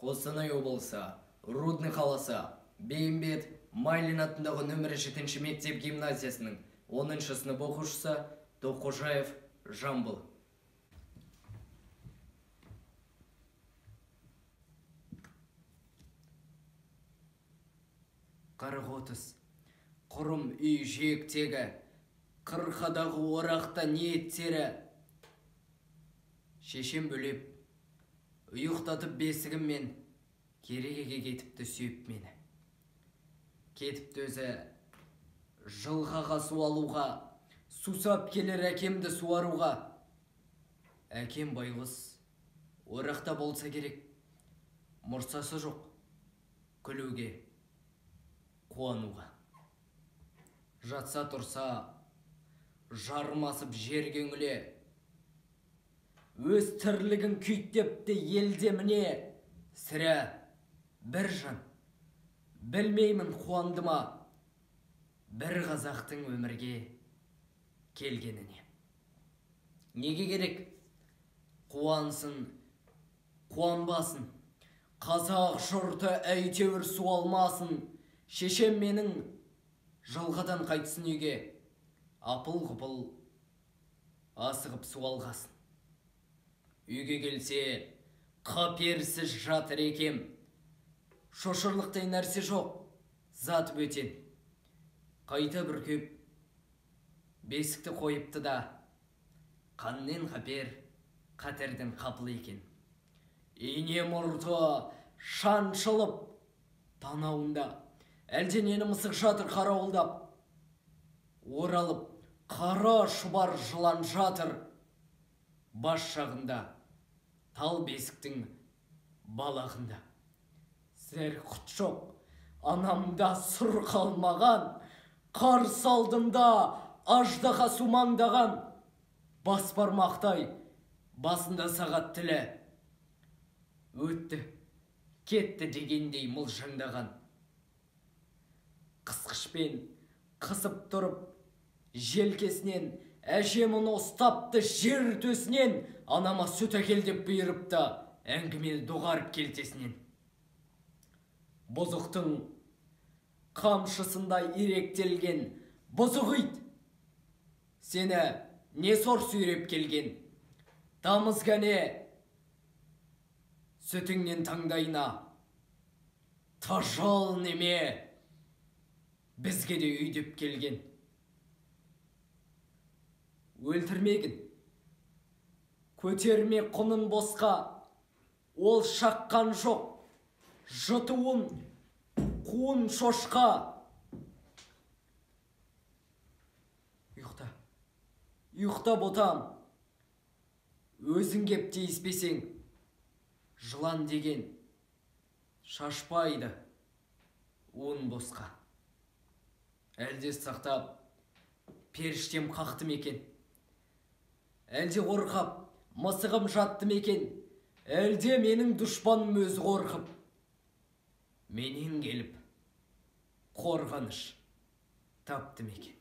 Қостанай облысы, Рудный қаласы, Бейімбет Майлин атындағы нөмірі 7-ші мектеп гимназиясының 10-шы сынып оқушысы Тоқожаев Жамбыл. Қырық отыз, құрым үй жиектегі, қырқадағы орақта ниеттері. Шешем бөлеп, ұйықтатып бесігіммен, керегеге кетіпті сүйіп мені. Кетіпті өзі жылғаға су алуға, сусап келер әкемді суаруға. Әкем байғыз, орақта болса керек, мұрсасы жоқ, күлуге, қуануға. Жатса тұрса, жармасып жерге үңіле, өз тірлігін күйттепті елде міне. Сірә бір жан, білмеймін қуанды ма, бір қазақтың өмірге келгеніне. Неге керек? Қуансын, қуанбасын, қазақ жұрты әйтеуір су алмасын. Шешем менің жылғадан қайтсын үйге, апыл-ғұпыл асығып су алғасын. Үйге келсе, қаперсіз жатыр екем. Шошырлықтай нәрсе жоқ, зат бөтен. Қайта бүркеп, бесікті қойыпты да, қаннен қапер, қатерден қапыл екен. Ине мұрты шаншылып, танауында, әлденені мысық жатыр қарауылдап. Оралып, қара шұбар жылан жатыр. Бас жағында, тал бесіктің балағында. Зәр құт жоқ, анамда сұр қалмаған, қарсы алдында аждаһа сумаңдаған. Бас бармақтай, басында сағат тілі. Өтті, кетті дегендей мылжыңдаған. Қысқышпен қысып тұрып, желкесінен әжем оны ұстапты жер төсінен. Анама сүт әкел деп бұйырыпты, әңгімел доғарып келтесінен. Бұзықтың қамшысындай иректелген бұзық ит, сені не сор сүйреп келген? Тамыз кәне сүтіңнен таңдайына, тажал неме бізге де үйдеп келген. Өлтірмегін, көтерме құнын босқа, ол шаққан жоқ, жұтуын, қуын шошқа. Ұйықта, ұйықта ботам, өзің кеп тиіспесең, жылан деген шашпайды уын босқа. Әлде сақтап, періштем қақты екен? Әлде қорқап, мысығым жатты екен? Әлде менің дұшпаным өзі қорқып, менен келіп, қорғаныш тапты екен?